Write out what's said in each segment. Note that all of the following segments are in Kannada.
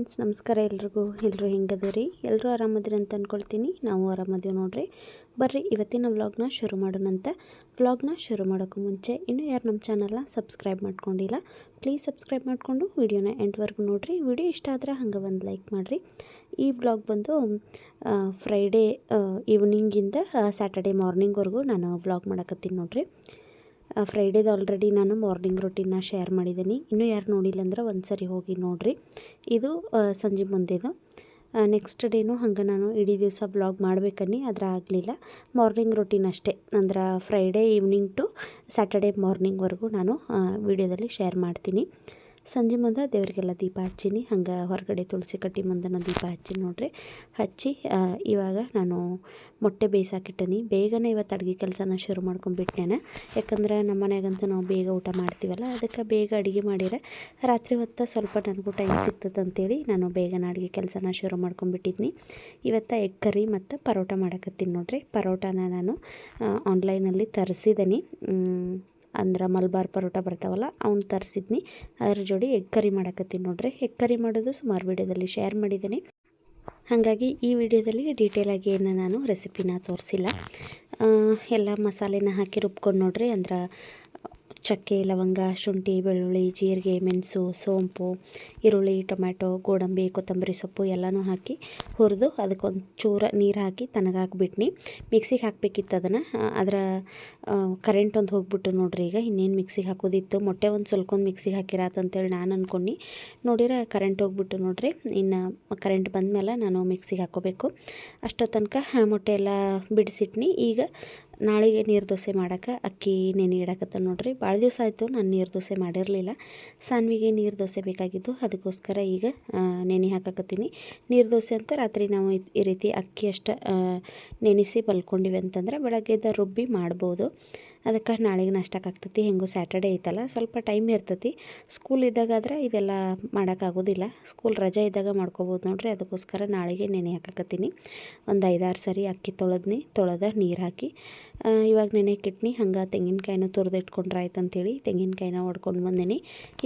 ಫ್ರೆಂಡ್ಸ್, ನಮಸ್ಕಾರ ಎಲ್ರಿಗೂ. ಎಲ್ಲರೂ ಹೆಂಗದಿರಿ? ಎಲ್ಲರೂ ಆರಾಮದಿರಿ ಅಂತ ಅಂದ್ಕೊಳ್ತೀನಿ. ನಾವು ಆರಾಮದೀವಿ ನೋಡ್ರಿ. ಬರ್ರಿ ಇವತ್ತಿನ ವ್ಲಾಗ್ನ ಶುರು ಮಾಡೋಣಂತ. ವ್ಲಾಗ್ನ ಶುರು ಮಾಡೋಕ್ಕೂ ಮುಂಚೆ ಇನ್ನೂ ಯಾರು ನಮ್ಮ ಚಾನಲ್ನ ಸಬ್ಸ್ಕ್ರೈಬ್ ಮಾಡ್ಕೊಂಡಿಲ್ಲ, ಪ್ಲೀಸ್ ಸಬ್ಸ್ಕ್ರೈಬ್ ಮಾಡಿಕೊಂಡು ವಿಡಿಯೋನ ಎಂಡ್ವರೆಗೂ ನೋಡಿರಿ. ವಿಡಿಯೋ ಇಷ್ಟ ಆದರೆ ಹಂಗೆ ಒಂದು ಲೈಕ್ ಮಾಡಿರಿ. ಈ ವ್ಲಾಗ್ ಬಂದು ಫ್ರೈಡೇ ಈವ್ನಿಂಗಿಂದ ಸ್ಯಾಟರ್ಡೇ ಮಾರ್ನಿಂಗ್ವರೆಗೂ ನಾನು ವ್ಲಾಗ್ ಮಾಡಕತ್ತೀನಿ ನೋಡ್ರಿ. ಫ್ರೈಡೇದು ಆಲ್ರೆಡಿ ನಾನು ಮಾರ್ನಿಂಗ್ ರೊಟೀನ್ನ ಶೇರ್ ಮಾಡಿದ್ದೀನಿ. ಇನ್ನೂ ಯಾರು ನೋಡಿಲ್ಲ ಅಂದ್ರೆ ಒಂದು ಸರಿ ಹೋಗಿ ನೋಡಿರಿ. ಇದು ಸಂಜೆ ಮುಂದೆದು. ನೆಕ್ಸ್ಟ್ ಡೇನೂ ಹಂಗೆ ನಾನು ಇಡೀ ದಿವಸ ವ್ಲಾಗ್ ಮಾಡಬೇಕನ್ನಿ, ಆದರೆ ಆಗಲಿಲ್ಲ. ಮಾರ್ನಿಂಗ್ ರೊಟೀನ್ ಅಷ್ಟೇ, ಅಂದ್ರೆ ಫ್ರೈಡೇ ಈವ್ನಿಂಗ್ ಟು ಸ್ಯಾಟರ್ಡೇ ಮಾರ್ನಿಂಗ್ವರೆಗೂ ನಾನು ವಿಡಿಯೋದಲ್ಲಿ ಶೇರ್ ಮಾಡ್ತೀನಿ. ಸಂಜೆ ಮುಂದೆ ದೇವರಿಗೆಲ್ಲ ದೀಪ ಹಚ್ಚೀನಿ. ಹಂಗೆ ಹೊರಗಡೆ ತುಳಸಿ ಕಟ್ಟಿ ಮುಂದೆನೂ ದೀಪ ಹಚ್ಚೀನಿ ನೋಡ್ರಿ. ಹಚ್ಚಿ ಇವಾಗ ನಾನು ಮೊಟ್ಟೆ ಬೇಯಿಸಾಕಿಟ್ಟೀನಿ. ಬೇಗನೆ ಇವತ್ತು ಅಡುಗೆ ಕೆಲಸನ ಶುರು ಮಾಡ್ಕೊಂಡ್ಬಿಟ್ಟೇನೆ. ಯಾಕಂದ್ರೆ ನಮ್ಮ ಮನೆಯಾಗಂತೂ ನಾವು ಬೇಗ ಊಟ ಮಾಡ್ತೀವಲ್ಲ, ಅದಕ್ಕೆ ಬೇಗ ಅಡುಗೆ ಮಾಡಿದ್ರೆ ರಾತ್ರಿ ಹೊತ್ತು ಸ್ವಲ್ಪ ನನಗೂ ಟೈಮ್ ಸಿಗ್ತದೆ ಅಂತೇಳಿ ನಾನು ಬೇಗನೆ ಅಡುಗೆ ಕೆಲಸನ ಶುರು ಮಾಡ್ಕೊಂಡ್ಬಿಟ್ಟಿದ್ನಿ. ಇವತ್ತು ಎಗ್ ಕರಿ ಮತ್ತು ಪರೋಟ ಮಾಡಕತ್ತೀನಿ ನೋಡ್ರಿ. ಪರೋಟಾನ ನಾನು ಆನ್ಲೈನಲ್ಲಿ ತರಿಸಿದ್ದೀನಿ. ಅಂದ್ರೆ ಮಲ್ಬಾರ್ ಪರೋಟ ಬರ್ತಾವಲ್ಲ, ಅವ್ನು ತರಿಸಿದ್ನಿ. ಅದ್ರ ಜೋಡಿ ಎಗ್ ಕರಿ ಮಾಡಕತ್ತೀನಿ ನೋಡ್ರಿ. ಎಗ್ ಕರಿ ಮಾಡೋದು ಸುಮಾರು ವಿಡಿಯೋದಲ್ಲಿ ಶೇರ್ ಮಾಡಿದ್ದೀನಿ. ಹಾಗಾಗಿ ಈ ವಿಡಿಯೋದಲ್ಲಿ ಡೀಟೇಲಾಗಿ ಏನು ನಾನು ರೆಸಿಪಿನ ತೋರಿಸಿಲ್ಲ. ಎಲ್ಲ ಮಸಾಲೆನ ಹಾಕಿ ರುಬ್ಕೊಂಡು ನೋಡ್ರಿ. ಅಂದ್ರೆ ಚಕ್ಕೆ, ಲವಂಗ, ಶುಂಠಿ, ಬೆಳ್ಳುಳ್ಳಿ, ಜೀರಿಗೆ, ಮೆಣಸು, ಸೋಂಪು, ಈರುಳ್ಳಿ, ಟೊಮ್ಯಾಟೊ, ಗೋಡಂಬಿ, ಕೊತ್ತಂಬರಿ ಸೊಪ್ಪು ಎಲ್ಲನೂ ಹಾಕಿ ಹುರಿದು ಅದಕ್ಕೊಂದು ಚೂರ ನೀರು ಹಾಕಿ ತನಗಾಕ್ಬಿಟ್ನಿ. ಮಿಕ್ಸಿಗೆ ಹಾಕಬೇಕಿತ್ತು ಅದನ್ನು, ಅದರ ಕರೆಂಟ್ ಒಂದು ಹೋಗ್ಬಿಟ್ಟು ನೋಡ್ರಿ. ಈಗ ಇನ್ನೇನು ಮಿಕ್ಸಿಗೆ ಹಾಕೋದಿತ್ತು. ಮೊಟ್ಟೆ ಒಂದು ಸ್ವಲ್ಕೊಂದು ಮಿಕ್ಸಿಗೆ ಹಾಕಿರಾತಂತೇಳಿ ನಾನು ಅಂದ್ಕೊಂಡು ನೋಡಿರ ಕರೆಂಟ್ ಹೋಗ್ಬಿಟ್ಟು ನೋಡ್ರಿ. ಇನ್ನು ಕರೆಂಟ್ ಬಂದಮೇಲೆ ನಾನು ಮಿಕ್ಸಿಗೆ ಹಾಕೋಬೇಕು. ಅಷ್ಟೋ ತನಕ ಮೊಟ್ಟೆ ಎಲ್ಲ ಬಿಡಿಸಿಟ್ನಿ. ಈಗ ನಾಳೆಗೆ ನೀರು ದೋಸೆ ಮಾಡೋಕೆ ಅಕ್ಕಿ ನೆನೆ ಇಡಕತ್ತ ನೋಡ್ರಿ. ಭಾಳ ದಿವಸ ಆಯಿತು ನಾನು ನೀರು ದೋಸೆ ಮಾಡಿರಲಿಲ್ಲ. ಸಾನ್ವಿಗೆ ನೀರು ದೋಸೆ ಬೇಕಾಗಿತ್ತು, ಅದಕ್ಕೋಸ್ಕರ ಈಗ ನೆನೆ ಹಾಕಕತ್ತೀನಿ. ನೀರು ದೋಸೆ ಅಂತ ರಾತ್ರಿ ನಾವು ಈ ರೀತಿ ಅಕ್ಕಿ ಅಷ್ಟು ನೆನೆಸಿ ಬಲ್ಕೊಂಡಿವಿ ಅಂತಂದ್ರೆ ಬೆಳಗ್ಗೆದ ರುಬ್ಬಿ ಮಾಡ್ಬೋದು. ಅದಕ್ಕೆ ನಾಳೆಗೆ ನಾಷ್ಟಕ್ಕೆ ಆಗ್ತೈತಿ. ಹೆಂಗೂ ಸ್ಯಾಟರ್ಡೇ ಐತಲ್ಲ, ಸ್ವಲ್ಪ ಟೈಮ್ ಇರ್ತೈತಿ. ಸ್ಕೂಲ್ ಇದ್ದಾಗಾದ್ರೆ ಇದೆಲ್ಲ ಮಾಡೋಕ್ಕಾಗೋದಿಲ್ಲ. ಸ್ಕೂಲ್ ರಜೆ ಇದ್ದಾಗ ಮಾಡ್ಕೋಬೋದು ನೋಡ್ರಿ. ಅದಕ್ಕೋಸ್ಕರ ನಾಳೆಗೆ ನೆನೆ ಹಾಕಕತ್ತೀನಿ. ಒಂದು 5-6 ಸರಿ ಅಕ್ಕಿ ತೊಳೆದ ನೀರು ಹಾಕಿ ಇವಾಗ ನೆನೆಕಿಟ್ನಿ. ಹಂಗೆ ತೆಂಗಿನಕಾಯಿನೂ ತುರಿದು ಇಟ್ಕೊಂಡ್ರೆ ಆಯ್ತು ಅಂತೇಳಿ ತೆಂಗಿನಕಾಯಿನ ಹೊಡ್ಕೊಂಡು ಬಂದೇನಿ.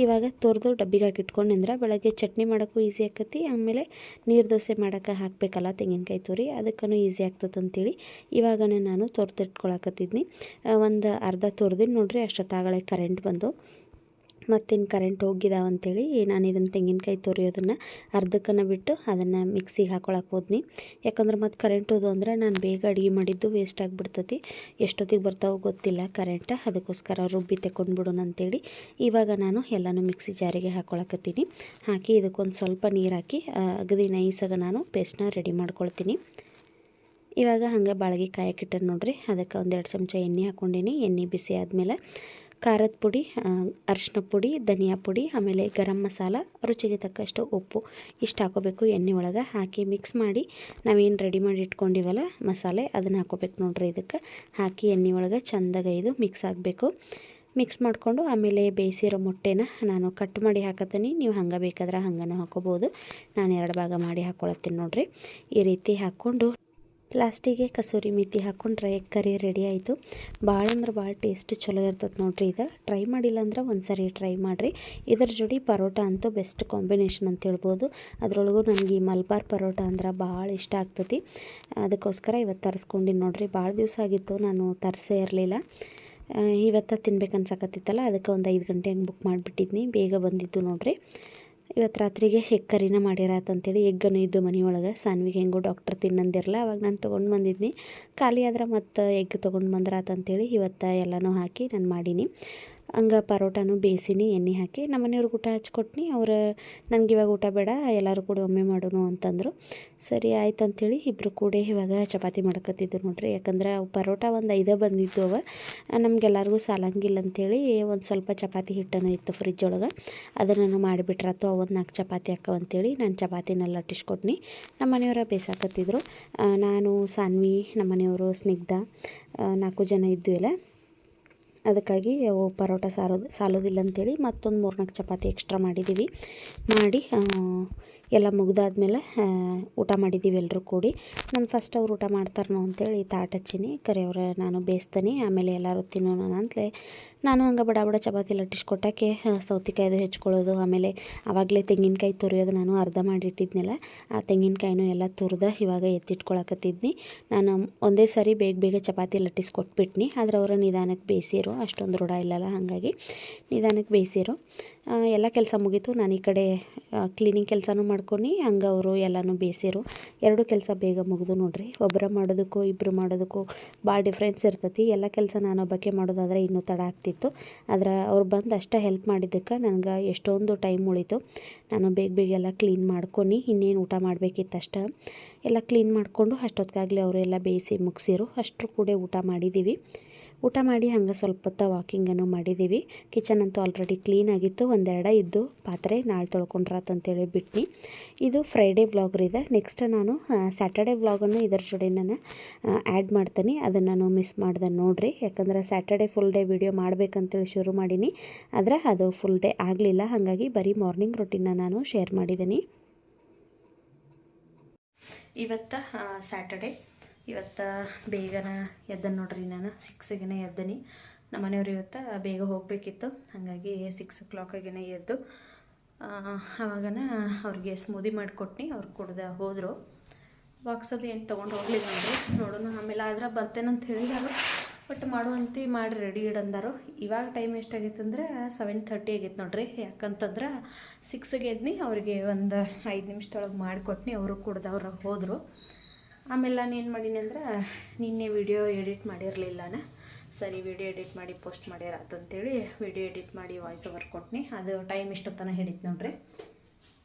ಇವಾಗ ತುರಿದು ಡಬ್ಬಿಗೆ ಹಾಕಿ ಇಟ್ಕೊಂಡ್ರೆ ಬೆಳಗ್ಗೆ ಚಟ್ನಿ ಮಾಡೋಕ್ಕೂ ಈಸಿ ಆಕತಿ. ಆಮೇಲೆ ನೀರು ದೋಸೆ ಮಾಡೋಕೆ ಹಾಕಬೇಕಲ್ಲ ತೆಂಗಿನಕಾಯಿ ತುರಿ, ಅದಕ್ಕೂ ಈಸಿ ಆಗ್ತದೆ ಅಂತೇಳಿ ಇವಾಗನೇ ನಾನು ತುರಿದು ಇಟ್ಕೊಳಕತ್ತಿದ್ನಿ. ಒಂದು ಅರ್ಧ ತುರಿದಿನಿ ನೋಡ್ರಿ. ಅಷ್ಟೊತ್ತಾಗಲೇ ಕರೆಂಟ್ ಬಂದು ಮತ್ತಿನ್ನು ಕರೆಂಟ್ ಹೋಗಿದಾವಂತೇಳಿ ನಾನು ಇದನ್ನು ತೆಂಗಿನಕಾಯಿ ತುರಿಯೋದನ್ನು ಅರ್ಧಕ್ಕನ ಬಿಟ್ಟು ಅದನ್ನು ಮಿಕ್ಸಿಗೆ ಹಾಕೊಳಕ್ಕೆ ಹೋದ್ನಿ. ಯಾಕಂದ್ರೆ ಮತ್ತು ಕರೆಂಟ್ ಹೋದು ಅಂದ್ರೆ ನಾನು ಬೇಗ ಅಡುಗೆ ಮಾಡಿದ್ದು ವೇಸ್ಟ್ ಆಗಿಬಿಡ್ತೈತಿ. ಎಷ್ಟೊತ್ತಿಗೆ ಬರ್ತಾವೋ ಗೊತ್ತಿಲ್ಲ ಕರೆಂಟ್. ಅದಕ್ಕೋಸ್ಕರ ರುಬ್ಬಿ ತೆಕ್ಕೊಂಡ್ಬಿಡೋಣ ಅಂತೇಳಿ ಇವಾಗ ನಾನು ಎಲ್ಲನೂ ಮಿಕ್ಸಿ ಜಾರಿಗೆ ಹಾಕೊಳಕತ್ತೀನಿ. ಹಾಕಿ ಇದಕ್ಕೊಂದು ಸ್ವಲ್ಪ ನೀರು ಹಾಕಿ ಅಗದಿ ನೈಸಾಗ ನಾನು ಪೇಸ್ಟ್ನ ರೆಡಿ ಮಾಡ್ಕೊಳ್ತೀನಿ. ಇವಾಗ ಹಂಗೆ ಬಾಳಿಗೆ ಕಾಯಕ್ಕಿಟ್ಟೆ ನೋಡ್ರಿ. ಅದಕ್ಕೆ 1-2 ಚಮಚ ಎಣ್ಣೆ ಹಾಕ್ಕೊಂಡೀನಿ. ಎಣ್ಣೆ ಬಿಸಿ ಆದಮೇಲೆ ಖಾರದ ಪುಡಿ, ಅರಿಶಿನ ಪುಡಿ, ಧನಿಯಾ ಪುಡಿ, ಆಮೇಲೆ ಗರಂ ಮಸಾಲ, ರುಚಿಗೆ ತಕ್ಕಷ್ಟು ಉಪ್ಪು ಇಷ್ಟು ಹಾಕೋಬೇಕು. ಎಣ್ಣೆ ಒಳಗೆ ಹಾಕಿ ಮಿಕ್ಸ್ ಮಾಡಿ ನಾವೇನು ರೆಡಿ ಮಾಡಿ ಇಟ್ಕೊಂಡಿವಲ್ಲ ಮಸಾಲೆ ಅದನ್ನು ಹಾಕೋಬೇಕು ನೋಡ್ರಿ. ಇದಕ್ಕೆ ಹಾಕಿ ಎಣ್ಣೆ ಒಳಗೆ ಚೆಂದಾಗಿ ಇದು ಮಿಕ್ಸ್ ಆಗಬೇಕು. ಮಿಕ್ಸ್ ಮಾಡಿಕೊಂಡು ಆಮೇಲೆ ಬೇಯಿಸಿರೋ ಮೊಟ್ಟೆನ ನಾನು ಕಟ್ ಮಾಡಿ ಹಾಕತ್ತೀನಿ. ನೀವು ಹಂಗೆ ಬೇಕಾದ್ರೆ ಹಂಗನೂ ಹಾಕೋಬೋದು. ನಾನು 2 ಭಾಗ ಮಾಡಿ ಹಾಕ್ಕೊಳತ್ತೀನಿ ನೋಡ್ರಿ. ಈ ರೀತಿ ಹಾಕ್ಕೊಂಡು ಲಾಸ್ಟಿಗೆ ಕಸೂರಿ ಮೆಥಿ ಹಾಕ್ಕೊಂಡ್ರೆ ಎಗ್ ಕರಿ ರೆಡಿ ಆಯಿತು. ಭಾಳ ಅಂದ್ರೆ ಭಾಳ ಟೇಸ್ಟ್ ಚಲೋ ಇರ್ತದೆ ನೋಡ್ರಿ. ಇದು ಟ್ರೈ ಮಾಡಿಲ್ಲ ಅಂದ್ರೆ ಒಂದು ಸರಿ ಟ್ರೈ ಮಾಡಿರಿ. ಇದರ ಜೋಡಿ ಪರೋಟ ಅಂತೂ ಬೆಸ್ಟ್ ಕಾಂಬಿನೇಷನ್ ಅಂತ ಹೇಳ್ಬೋದು. ಅದರೊಳಗೂ ನನಗೆ ಈ ಮಲ್ಬಾರ್ ಪರೋಟ ಅಂದ್ರೆ ಭಾಳ ಇಷ್ಟ ಆಗ್ತೈತಿ. ಅದಕ್ಕೋಸ್ಕರ ಇವತ್ತು ತರಿಸ್ಕೊಂಡಿನಿ ನೋಡ್ರಿ. ಭಾಳ ದಿವಸ ಆಗಿತ್ತು ನಾನು ತರಿಸೇ ಇರಲಿಲ್ಲ. ಇವತ್ತು ತಿನ್ಬೇಕು ಅನ್ಸಕತ್ತಿತ್ತಲ್ಲ, ಅದಕ್ಕೆ ಒಂದು 5 ಗಂಟೆ ಹಂಗೆ ಬುಕ್ ಮಾಡಿಬಿಟ್ಟಿದ್ನಿ. ಬೇಗ ಬಂದಿದ್ದು ನೋಡ್ರಿ. ಇವತ್ತು ರಾತ್ರಿಗೆ ಎಗ್ ಕರಿನ ಮಾಡಿರಾತಂತೇಳಿ ಎಗ್ಗನು ಇದ್ದು ಮನೆಯೊಳಗೆ. ಸಾನ್ವಿಗೆ ಹೆಂಗೋ ಡಾಕ್ಟರ್ ತಿನ್ನಂದಿರಲ್ಲ, ಅವಾಗ ನಾನು ತೊಗೊಂಡು ಬಂದಿದ್ನಿ. ಖಾಲಿ ಆದ್ರೆ ಮತ್ತು ಎಗ್ ತೊಗೊಂಡು ಬಂದ್ರಾತಂತೇಳಿ ಇವತ್ತು ಎಲ್ಲನೂ ಹಾಕಿ ನಾನು ಮಾಡೀನಿ. ಹಂಗೆ ಪರೋಟನೂ ಬೇಯಿಸಿನಿ ಎಣ್ಣೆ ಹಾಕಿ. ನಮ್ಮ ಮನೆಯವ್ರಿಗೆ ಊಟ ಹಚ್ಕೊಟ್ನಿ. ಅವ್ರು ನನಗೆ ಇವಾಗ ಊಟ ಬೇಡ, ಎಲ್ಲರೂ ಕೂಡ ಒಮ್ಮೆ ಮಾಡೋಣ ಅಂತಂದರು. ಸರಿ ಆಯ್ತು ಅಂಥೇಳಿ ಇಬ್ಬರು ಕೂಡ ಇವಾಗ ಚಪಾತಿ ಮಾಡ್ಕೊತಿದ್ದು ನೋಡ್ರಿ. ಯಾಕಂದ್ರೆ ಪರೋಟ ಒಂದು 5 ಬಂದಿದ್ದು ಅವ, ನಮಗೆಲ್ಲರಿಗೂ ಸಾಲಂಗಿಲ್ಲ ಅಂಥೇಳಿ ಒಂದು ಸ್ವಲ್ಪ ಚಪಾತಿ ಹಿಟ್ಟನ್ನು ಇತ್ತು ಫ್ರಿಜ್ ಒಳಗೆ, ಅದನ್ನು ಮಾಡಿಬಿಟ್ರಾತು. ಒಂದು 4 ಚಪಾತಿ ಹಾಕವಂತೇಳಿ ನಾನು ಚಪಾತಿನೆಲ್ಲ ಲಟ್ಟಿಸ್ಕೊಟ್ನಿ. ನಮ್ಮ ಮನೆಯವರ ಬೇಯಿಸಾಕತ್ತಿದ್ರು. ನಾನು, ಸಾನ್ವಿ, ನಮ್ಮ ಮನೆಯವರು, ಸ್ನಿಗ್ಧ 4 ಜನ ಇದ್ವಿಲ್ಲ. ಅದಕ್ಕಾಗಿ ಅವು ಪರೋಟ ಸಾಲೋದಿಲ್ಲ ಅಂಥೇಳಿ ಮತ್ತೊಂದು 3-4 ಚಪಾತಿ ಎಕ್ಸ್ಟ್ರಾ ಮಾಡಿದ್ದೀವಿ. ಮಾಡಿ ಎಲ್ಲ ಮುಗ್ದಾದ್ಮೇಲೆ ಊಟ ಮಾಡಿದ್ದೀವಿ ಎಲ್ಲರೂ ಕೂಡಿ. ನಾನು ಫಸ್ಟ್ ಅವ್ರು ಊಟ ಮಾಡ್ತಾರನೋ ಅಂತೇಳಿ ತಾಟ್ ಹಚ್ಚೀನಿ. ಕರೆ ಅವ್ರು ನಾನು ಬೇಯಿಸ್ತೀನಿ, ಆಮೇಲೆ ಎಲ್ಲರೂ ತಿನ್ನೋಣ ಅಂತಲೇ ನಾನು ಹಂಗೆ ಬಡ ಬಡ ಚಪಾತಿ ಲಟ್ಟಿಸ್ಕೊಟ್ಟಕ್ಕೆ ಸೌತೆಕಾಯ್ದು ಹೆಚ್ಕೊಳ್ಳೋದು, ಆಮೇಲೆ ಆವಾಗಲೇ ತೆಂಗಿನಕಾಯಿ ತುರಿಯೋದು ನಾನು ಅರ್ಧ ಮಾಡಿಟ್ಟಿದ್ನಲ್ಲ, ಆ ತೆಂಗಿನಕಾಯಿನೂ ಎಲ್ಲ ತುರಿದ ಇವಾಗ ಎತ್ತಿಟ್ಕೊಳಕತ್ತಿದ್ನಿ. ನಾನು ಒಂದೇ ಸಾರಿ ಬೇಗ ಬೇಗ ಚಪಾತಿ ಲಟ್ಟಿಸ್ಕೊಟ್ಬಿಟ್ನಿ. ಆದ್ರೆ ಅವರು ನಿಧಾನಕ್ಕೆ ಬೇಯಿಸಿರು, ಅಷ್ಟೊಂದು ರೂಢ ಇಲ್ಲಲ್ಲ, ಹಾಗಾಗಿ ನಿಧಾನಕ್ಕೆ ಬೇಯಿಸಿರು. ಎಲ್ಲ ಕೆಲಸ ಮುಗೀತು. ನಾನು ಈ ಕಡೆ ಕ್ಲೀನಿಂಗ್ ಕೆಲಸನೂ ಮಾಡ್ಕೊಂಡು ಹಂಗೆ ಅವರು ಎಲ್ಲನೂ ಬೇಯಿಸಿರು. ಎರಡು ಕೆಲಸ ಬೇಗ ಮುಗಿದು ನೋಡ್ರಿ. ಒಬ್ಬರ ಮಾಡೋದಕ್ಕೂ ಇಬ್ಬರು ಮಾಡೋದಕ್ಕೂ ಭಾಳ ಡಿಫ್ರೆನ್ಸ್ ಇರ್ತೈತಿ. ಎಲ್ಲ ಕೆಲಸ ನಾನೊಬ್ಬಕ್ಕೆ ಮಾಡೋದಾದರೆ ಇನ್ನೂ ತಡ ಆಗ್ತಿತ್ತು. ಆದ್ರೆ ಅವ್ರು ಬಂದು ಅಷ್ಟೇ ಹೆಲ್ಪ್ ಮಾಡಿದ್ದಕ್ಕೆ ನನಗೆ ಎಷ್ಟೊಂದು ಟೈಮ್ ಉಳಿತು. ನಾನು ಬೇಗ ಬೇಗ ಎಲ್ಲ ಕ್ಲೀನ್ ಮಾಡ್ಕೊಂಡು ಇನ್ನೇನು ಊಟ ಮಾಡಬೇಕಿತ್ತು ಅಷ್ಟೇ. ಎಲ್ಲ ಕ್ಲೀನ್ ಮಾಡಿಕೊಂಡು ಅಷ್ಟೊತ್ತಿಗಾಗಲೇ ಅವರು ಎಲ್ಲ ಬೇಯಿಸಿ ಮುಗಿಸಿರು. ಅಷ್ಟರು ಕೂಡ ಊಟ ಮಾಡಿದ್ದೀವಿ. ಊಟ ಮಾಡಿ ಹಂಗೆ ಸ್ವಲ್ಪ ಹೊತ್ತು ವಾಕಿಂಗನ್ನು ಮಾಡಿದ್ದೀವಿ. ಕಿಚನ್ ಅಂತೂ ಆಲ್ರೆಡಿ ಕ್ಲೀನ್ ಆಗಿತ್ತು. ಒಂದೆರಡು ಇದ್ದು ಪಾತ್ರೆ ನಾಳೆ ತೊಳ್ಕೊಂಡ್ರಾತಂತೇಳಿ ಬಿಟ್ನಿ. ಇದು ಫ್ರೈಡೇ ವ್ಲಾಗ್ ಇದೆ. ನೆಕ್ಸ್ಟ್ ನಾನು ಸ್ಯಾಟರ್ಡೇ ವ್ಲಾಗನ್ನು ಇದರ ಜೋಡಿ ನಾನು ಆ್ಯಡ್ ಮಾಡ್ತೀನಿ. ಅದನ್ನು ನಾನು ಮಿಸ್ ಮಾಡ್ದೆ ನೋಡಿರಿ. ಯಾಕಂದ್ರೆ ಸ್ಯಾಟರ್ಡೇ ಫುಲ್ ಡೇ ವಿಡಿಯೋ ಮಾಡಬೇಕಂತೇಳಿ ಶುರು ಮಾಡೀನಿ, ಆದರೆ ಅದು ಫುಲ್ ಡೇ ಆಗಲಿಲ್ಲ. ಹಾಗಾಗಿ ಬರೀ ಮಾರ್ನಿಂಗ್ ರೊಟೀನ್ನ ನಾನು ಶೇರ್ ಮಾಡಿದ್ದೀನಿ. ಇವತ್ತು ಸ್ಯಾಟರ್ಡೇ. ಇವತ್ತು ಬೇಗನೆ ಎದ್ದನ್ನು ನೋಡ್ರಿ. ನಾನು 6ಗೆ ಎದ್ದನಿ. ನಮ್ಮ ಮನೆಯವ್ರು ಇವತ್ತು ಬೇಗ ಹೋಗಬೇಕಿತ್ತು, ಹಾಗಾಗಿ 6 o'clockಗೆ ಎದ್ದು ಆವಾಗನ ಅವ್ರಿಗೆ ಸ್ಮೂದಿ ಮಾಡಿಕೊಟ್ನಿ. ಅವ್ರು ಕುಡ್ದು ಹೋದರು. ಬಾಕ್ಸದು ಏನು ತೊಗೊಂಡು ಹೋಗ್ಲಿಲ್ಲ ನೋಡ್ರಿ. ನೋಡೋಣ ಆಮೇಲೆ ಆದ್ರೆ ಬರ್ತೇನಂತ ಹೇಳಿದಾರು. ಬಟ್ ಮಾಡುವಂತೆ ಮಾಡಿ ರೆಡಿ ಇಡಂದಾರು. ಇವಾಗ ಟೈಮ್ ಎಷ್ಟಾಗೈತೆ ಅಂದ್ರೆ 7:30 ಆಗೈತೆ ನೋಡ್ರಿ. ಯಾಕಂತಂದ್ರೆ 6ಗೆ ಎದ್ನಿ, ಅವ್ರಿಗೆ ಒಂದು 5 ನಿಮಿಷದೊಳಗೆ ಮಾಡಿಕೊಟ್ನಿ. ಅವರು ಕುಡ್ದವ್ರು ಹೋದರು. ಆಮೇಲೆ ನಾನು ಏನು ಮಾಡೀನಿ ಅಂದ್ರೆ ನಿನ್ನೆ ವಿಡಿಯೋ ಎಡಿಟ್ ಮಾಡಿರಲಿಲ್ಲ. ಸರಿ ವಿಡಿಯೋ ಎಡಿಟ್ ಮಾಡಿ ಪೋಸ್ಟ್ ಮಾಡ್ಯಾರಂತೇಳಿ ವಿಡಿಯೋ ಎಡಿಟ್ ಮಾಡಿ ವಾಯ್ಸ್ ಓವರ್ ಕೊಟ್ನಿ. ಅದು ಟೈಮ್ ಇಷ್ಟೊತ್ತನ ಹಿಡಿತು ನೋಡ್ರಿ.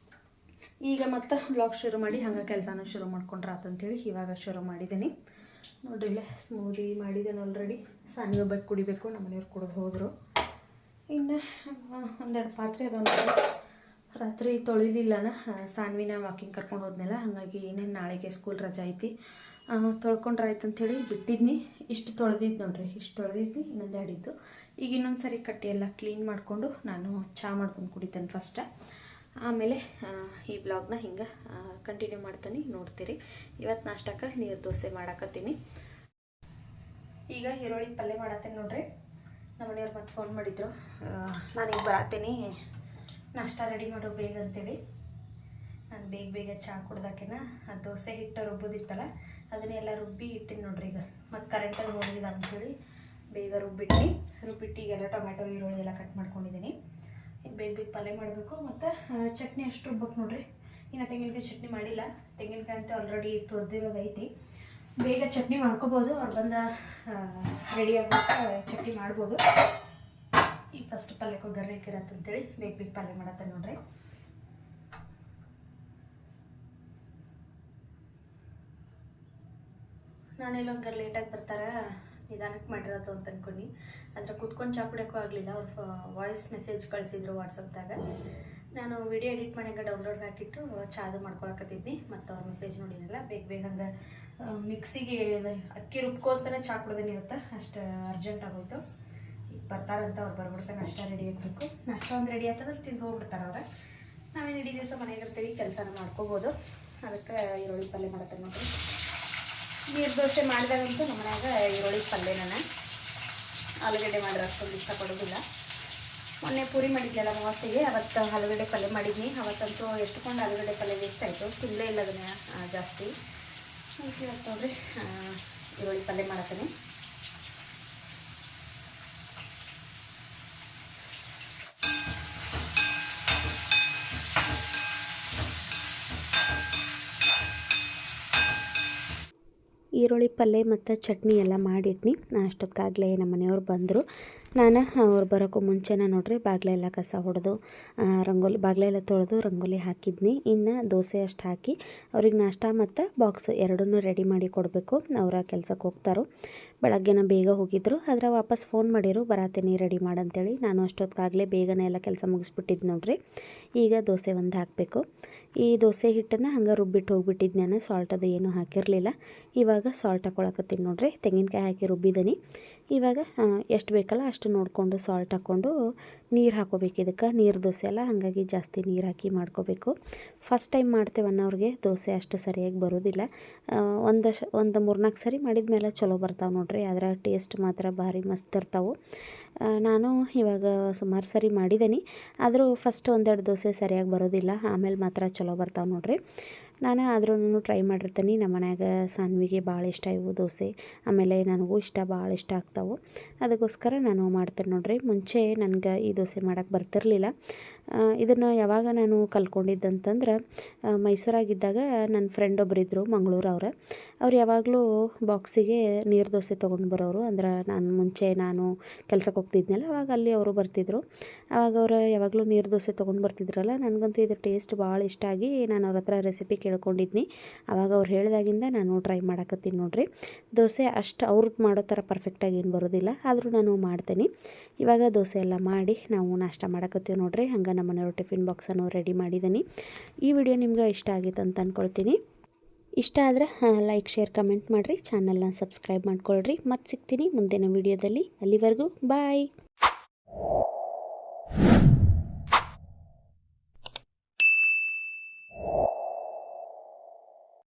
ಈಗ ಮತ್ತೆ ಬ್ಲಾಗ್ ಶುರು ಮಾಡಿ ಹಂಗೆ ಕೆಲಸನೂ ಶುರು ಮಾಡ್ಕೊಂಡ್ರಾತಂತೇಳಿ ಇವಾಗ ಶುರು ಮಾಡಿದ್ದೀನಿ ನೋಡ್ರಿ. ಇಲ್ಲೇ ಸ್ಮೂದಿ ಮಾಡಿದ್ದೇನೆ ಆಲ್ರೆಡಿ. ಸಾನಿಗೆ ಬೇಕು ಕುಡಿಬೇಕು. ನಮ್ಮ ಮನೆಯವ್ರು ಕುಡಿದು ಹೋದರು. ಇನ್ನು ಒಂದೆರಡು ಪಾತ್ರೆ ಅದೊಂದು ರಾತ್ರಿ ತೊಳಿಲಿಲ್ಲನ. ಸಾನ್ವಿನ ವಾಕಿಂಗ್ ಕರ್ಕೊಂಡು ಹೋದ್ನಲ್ಲ, ಹಾಗಾಗಿ ಏನೇನು ನಾಳೆಗೆ ಸ್ಕೂಲ್ ರಜೆ ಐತಿ, ತೊಳ್ಕೊಂಡ್ರಾಯ್ತು ಅಂಥೇಳಿ ಬಿಟ್ಟಿದ್ನಿ. ಇಷ್ಟು ತೊಳೆದಿದ್ದು ನೋಡ್ರಿ, ಇಷ್ಟು ತೊಳೆದಿದ್ನಿ. ಇನ್ನೊಂದು ಎರಡಿದ್ದು. ಈಗ ಇನ್ನೊಂದು ಸರಿ ಕಟ್ಟಿ ಎಲ್ಲ ಕ್ಲೀನ್ ಮಾಡಿಕೊಂಡು ನಾನು ಚಹಾ ಮಾಡ್ಕೊಂಡು ಕುಡಿತೇನೆ ಫಸ್ಟ್. ಆಮೇಲೆ ಈ ಬ್ಲಾಗ್ನ ಹಿಂಗೆ ಕಂಟಿನ್ಯೂ ಮಾಡ್ತೀನಿ, ನೋಡ್ತೀರಿ. ಇವತ್ತು ನಾಷ್ಟಕ್ಕೆ ನೀರು ದೋಸೆ ಮಾಡಾಕತ್ತೀನಿ. ಈಗ ಈರುಳ್ಳಿ ಪಲ್ಯ ಮಾಡತ್ತೇನೆ ನೋಡ್ರಿ. ನಮ್ಮ ಮನೆಯವ್ರು ಮತ್ತೆ ಫೋನ್ ಮಾಡಿದ್ರು, ನಾನೀಗ ಬರತ್ತೀನಿ ನಾಷ್ಟ ರೆಡಿ ಮಾಡೋ ಬೇಗ ಅಂತೇಳಿ. ನಾನು ಬೇಗ ಬೇಗ ಚಹಾ ಕುಡ್ದಾಕೆನ ದೋಸೆ ಹಿಟ್ಟು ರುಬ್ಬೋದಿತ್ತಲ್ಲ, ಅದನ್ನೆಲ್ಲ ರುಬ್ಬಿ ಇಟ್ಟಿನಿ ನೋಡ್ರಿ. ಈಗ ಮತ್ತು ಕರೆಂಟಲ್ಲಿ ಹೋಗಿದ ಅಂಥೇಳಿ ಬೇಗ ರುಬ್ಬಿಟ್ಟು ಈಗೆಲ್ಲ ಟೊಮ್ಯಾಟೊ ಈರುಳ್ಳಿ ಎಲ್ಲ ಕಟ್ ಮಾಡ್ಕೊಂಡಿದ್ದೀನಿ. ಈಗ ಬೇಗ ಬೇಗ ಪಲ್ಯ ಮಾಡಬೇಕು. ಮತ್ತು ಚಟ್ನಿ ಅಷ್ಟು ರುಬ್ಬೇಕು ನೋಡ್ರಿ. ಇನ್ನು ತೆಂಗಿನಕಾಯಿ ಚಟ್ನಿ ಮಾಡಿಲ್ಲ. ತೆಂಗಿನಕಾಯಿ ಅಂತ ಆಲ್ರೆಡಿ ತುರ್ದಿರೋದೈತಿ. ಬೇಗ ಚಟ್ನಿ ಮಾಡ್ಕೋಬೋದು. ಅವ್ರು ಬಂದ ರೆಡಿ ಆಗ್ಬೇಕು ಚಟ್ನಿ ಮಾಡ್ಬೋದು. ಈಗ ಫಸ್ಟ್ ಪಲ್ಯಕ್ಕೆ ಒಗ್ಗರಣೆ ಹಾಕಿರತ್ತಂತೇಳಿ ಬೇಗ ಬೇಗ ಪಲ್ಯ ಮಾಡತ್ತೆ ನೋಡ್ರಿ. ನಾನೆಲ್ಲ ಒಂಗಾರು ಲೇಟಾಗಿ ಬರ್ತಾರೆ, ನಿಧಾನಕ್ಕೆ ಮಾಡಿರೋದು ಅಂತ ಅಂದ್ಕೊಂಡು. ಆದರೆ ಕುತ್ಕೊಂಡು ಚಾ ಕುಡಿಯೋಕ್ಕೂ ಆಗಲಿಲ್ಲ. ಅವ್ರು ವಾಯ್ಸ್ ಮೆಸೇಜ್ ಕಳಿಸಿದ್ರು ವಾಟ್ಸಪ್ದಾಗ. ನಾನು ವಿಡಿಯೋ ಎಡಿಟ್ ಮಾಡಿ ಹಂಗೆ ಡೌನ್ಲೋಡ್ ಹಾಕಿಟ್ಟು ಚಾದು ಮಾಡ್ಕೊಳಕತ್ತಿದ್ನಿ. ಮತ್ತು ಅವ್ರ ಮೆಸೇಜ್ ನೋಡಿನಲ್ಲ, ಬೇಗ ಬೇಗ ಹಂಗೆ ಮಿಕ್ಸಿಗೆ ಅಕ್ಕಿ ರುಬ್ಕೊಂತಾನೆ ಚಾ ಕುಡ್ದೇನೆ ಇವತ್ತು. ಅಷ್ಟು ಅರ್ಜೆಂಟ್ ಆಗೋಯ್ತು. ಈಗ ಬರ್ತಾರಂತ, ಅವ್ರು ಬರ್ಬಿಡ್ತಾರೆ. ನಾಷ್ಟ ರೆಡಿ ಆಗಬೇಕು. ನಾಷ್ಟ ಒಂದು ರೆಡಿ ಆಗ್ತದ್ರೆ ತಿಂದು ಹೋಗ್ಬಿಡ್ತಾರೆ ಅವ್ರು. ನಾವೇನು ಇಡೀ ದಿವಸ ಮನೆಗೆ ಇರ್ತೀವಿ, ಕೆಲಸನ ಮಾಡ್ಕೋಬೋದು. ಅದಕ್ಕೆ ಈರುಳ್ಳಿ ಪಲ್ಯ ಮಾಡತ್ತೆ ನೋಡ್ರಿ. ನೀರು ದೋಸೆ ಮಾಡಿದಾಗಂತೂ ನಮ್ಮ ಮನ್ಯಾಗ ಈರುಳ್ಳಿ ಪಲ್ಯನ, ಆಲೂಗಡ್ಡೆ ಮಾಡಿದ್ರೆ ಅಷ್ಟೊಂದು ಇಷ್ಟಪಡೋದಿಲ್ಲ. ಮೊನ್ನೆ ಪೂರಿ ಮಾಡಿದ್ನಲ್ಲ ಅಮಾವಾಸ್ಯೆಗೆ, ಅವತ್ತು ಆಲೂಗಡ್ಡೆ ಪಲ್ಯ ಮಾಡಿದ್ನಿ. ಅವತ್ತಂತೂ ಎಷ್ಟುಕೊಂಡು ಆಲೂಗಡ್ಡೆ ಪಲ್ಯ ವೇಸ್ಟ್ ಆಯಿತು, ತಿನ್ನಲೇ ಇಲ್ಲ ಅದನ್ನು ಜಾಸ್ತಿ. ಇವತ್ತು ನೋಡ್ರಿ ಈರುಳ್ಳಿ ಪಲ್ಯ ಮಾಡತ್ತೀನಿ. ಈರುಳ್ಳಿ ಪಲ್ಯ ಮತ್ತು ಚಟ್ನಿ ಎಲ್ಲ ಮಾಡಿಟ್ನಿ. ಅಷ್ಟೊತ್ತಾಗಲೇ ನಮ್ಮ ಮನೆಯವ್ರು ಬಂದರು. ನಾನು ಅವ್ರು ಬರೋಕ್ಕೂ ಮುಂಚೆನೇ ನೋಡ್ರಿ ಬಾಗಿಲೆಲ್ಲ ಕಸ ಹೊಡೆದು ರಂಗೋಲಿ ಬಾಗಿಲೆಲ್ಲ ತೊಳೆದು ರಂಗೋಲಿ ಹಾಕಿದ್ನಿ. ಇನ್ನು ದೋಸೆ ಅಷ್ಟು ಹಾಕಿ ಅವ್ರಿಗೆ ನಾಷ್ಟ ಮತ್ತು ಬಾಕ್ಸ್ ಎರಡನ್ನೂ ರೆಡಿ ಮಾಡಿ ಕೊಡಬೇಕು. ಅವರ ಕೆಲಸಕ್ಕೆ ಹೋಗ್ತಾರೋ. ಬೆಳಗ್ಗೆನ ಬೇಗ ಹೋಗಿದ್ದರು, ಆದರೆ ವಾಪಸ್ ಫೋನ್ ಮಾಡಿರು ಬರತ್ತೀನಿ ರೆಡಿ ಮಾಡಂತೇಳಿ. ನಾನು ಅಷ್ಟೊತ್ತಾಗಲೇ ಬೇಗನೆ ಎಲ್ಲ ಕೆಲಸ ಮುಗಿಸ್ಬಿಟ್ಟಿದ್ದು ನೋಡ್ರಿ. ಈಗ ದೋಸೆ ಒಂದು ಹಾಕಬೇಕು. ಈ ದೋಸೆ ಹಿಟ್ಟನ್ನು ಹಂಗೆ ರುಬ್ಬಿಟ್ಟು ಹೋಗ್ಬಿಟ್ಟಿದ್ದು ನಾನು. ಸಾಲ್ಟ್ ಅದು ಏನೂ ಹಾಕಿರಲಿಲ್ಲ. ಇವಾಗ ಸಾಲ್ಟ್ ಹಾಕ್ಕೊಳಕತ್ತೀನಿ ನೋಡ್ರಿ. ತೆಂಗಿನಕಾಯಿ ಹಾಕಿ ರುಬ್ಬಿದ್ದೀನಿ. ಇವಾಗ ಎಷ್ಟು ಬೇಕಲ್ಲ ಅಷ್ಟು ನೋಡಿಕೊಂಡು ಸಾಲ್ಟ್ ಹಾಕ್ಕೊಂಡು ನೀರು ಹಾಕೋಬೇಕು. ಇದಕ್ಕೆ ನೀರು ದೋಸೆ ಅಲ್ಲ, ಹಾಗಾಗಿ ಜಾಸ್ತಿ ನೀರು ಹಾಕಿ ಮಾಡ್ಕೋಬೇಕು. ಫಸ್ಟ್ ಟೈಮ್ ಮಾಡ್ತೇವನ್ನೋರಿಗೆ ದೋಸೆ ಅಷ್ಟು ಸರಿಯಾಗಿ ಬರೋದಿಲ್ಲ. ಒಂದು 3-4 ಸರಿ ಮಾಡಿದ ಮೇಲೆ ಚಲೋ ಬರ್ತಾವೆ ನೋಡ್ರಿ. ಅದರ ಟೇಸ್ಟ್ ಮಾತ್ರ ಭಾರಿ ಮಸ್ತ್ ಇರ್ತಾವೆ. ನಾನು ಇವಾಗ ಸುಮಾರು ಸರಿ ಮಾಡಿದ್ದೀನಿ, ಆದರೂ ಫಸ್ಟ್ ಒಂದೆರಡು ದೋಸೆ ಸರಿಯಾಗಿ ಬರೋದಿಲ್ಲ, ಆಮೇಲೆ ಮಾತ್ರ ಚಲೋ ಬರ್ತಾವೆ ನೋಡ್ರಿ. ನಾನು ಆದ್ರೂ ಟ್ರೈ ಮಾಡಿರ್ತೀನಿ. ನಮ್ಮ ಮನ್ಯಾಗ ಸಾನ್ವಿಗೆ ಭಾಳ ಇಷ್ಟ ಇವು ದೋಸೆ, ಆಮೇಲೆ ನನಗೂ ಭಾಳ ಇಷ್ಟ ಆಗ್ತಾವೆ. ಅದಕ್ಕೋಸ್ಕರ ನಾನು ಮಾಡ್ತೇನೆ ನೋಡ್ರಿ. ಮುಂಚೆ ನನಗೆ ಈ ದೋಸೆ ಮಾಡೋಕ್ಕೆ ಬರ್ತಿರಲಿಲ್ಲ. ಇದನ್ನು ಯಾವಾಗ ನಾನು ಕಲ್ತ್ಕೊಂಡಿದ್ದಂತಂದ್ರೆ ಮೈಸೂರಾಗಿದ್ದಾಗ ನನ್ನ ಫ್ರೆಂಡ್ ಒಬ್ಬರಿದ್ದರು, ಮಂಗಳೂರವ್ರು. ಅವ್ರು ಯಾವಾಗಲೂ ಬಾಕ್ಸಿಗೆ ನೀರು ದೋಸೆ ತೊಗೊಂಡು ಬರೋರು. ಅಂದ್ರೆ ನಾನು ಕೆಲ್ಸಕ್ಕೆ ಹೋಗ್ತಿದ್ನಲ್ಲ, ಅವಾಗ ಅಲ್ಲಿ ಅವರು ಬರ್ತಿದ್ರು. ಆವಾಗ ಅವರು ಯಾವಾಗಲೂ ನೀರು ದೋಸೆ ತೊಗೊಂಡು ಬರ್ತಿದ್ರಲ್ಲ, ನನಗಂತೂ ಇದು ಟೇಸ್ಟ್ ಭಾಳ ಇಷ್ಟ ಆಗಿ ನಾನು ಅವ್ರ ಹತ್ರ ರೆಸಿಪಿ ಕೇಳ್ಕೊಂಡಿದ್ನಿ. ಆವಾಗ ಅವ್ರು ಹೇಳಿದಾಗಿಂದ ನಾನು ಟ್ರೈ ಮಾಡಕತ್ತೀನಿ ನೋಡ್ರಿ. ದೋಸೆ ಅಷ್ಟು ಅವ್ರದ್ದು ಮಾಡೋ ಥರ ಪರ್ಫೆಕ್ಟಾಗಿ ಏನು ಬರೋದಿಲ್ಲ, ಆದರೂ ನಾನು ಮಾಡ್ತೀನಿ. ಇವಾಗ ದೋಸೆ ಎಲ್ಲ ಮಾಡಿ ನಾವು ನಾಷ್ಟ ಮಾಡಕತ್ತೀವಿ ನೋಡ್ರಿ. ಹಂಗೆ ನಮ್ಮ ಮನೆಯವ್ರ ಟಿಫಿನ್ ಬಾಕ್ಸನ್ನು ರೆಡಿ ಮಾಡಿದ್ದೀನಿ. ಈ ವಿಡಿಯೋ ನಿಮ್ಗೆ ಇಷ್ಟ ಆಗಿತ್ತು ಅಂತ ಅಂದ್ಕೊಳ್ತೀನಿ. ಇಷ್ಟ ಆದರೆ ಲೈಕ್, ಶೇರ್, ಕಮೆಂಟ್ ಮಾಡಿರಿ. ಚಾನಲ್ನ ಸಬ್ಸ್ಕ್ರೈಬ್ ಮಾಡ್ಕೊಳ್ರಿ. ಮತ್ತೆ ಸಿಗ್ತೀನಿ ಮುಂದಿನ ವಿಡಿಯೋದಲ್ಲಿ. ಅಲ್ಲಿವರೆಗೂ ಬಾಯ್.